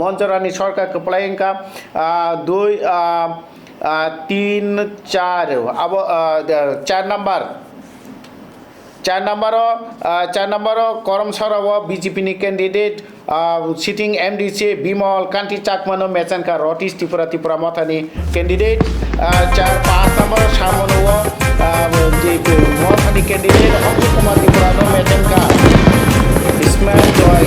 মঞ্চরানী সরকার কপলাইঙ্কা 4 নম্বর করম সরব বিজেপি नि candidate sitting MDC Bimal कांति चाकमानो मेचनका रटिस Tripura मथानि candidate 5 number सामनो मथानि कैंडिडेट अक्षय कुमार त्रिपुरा मेचनका इस्माइल जय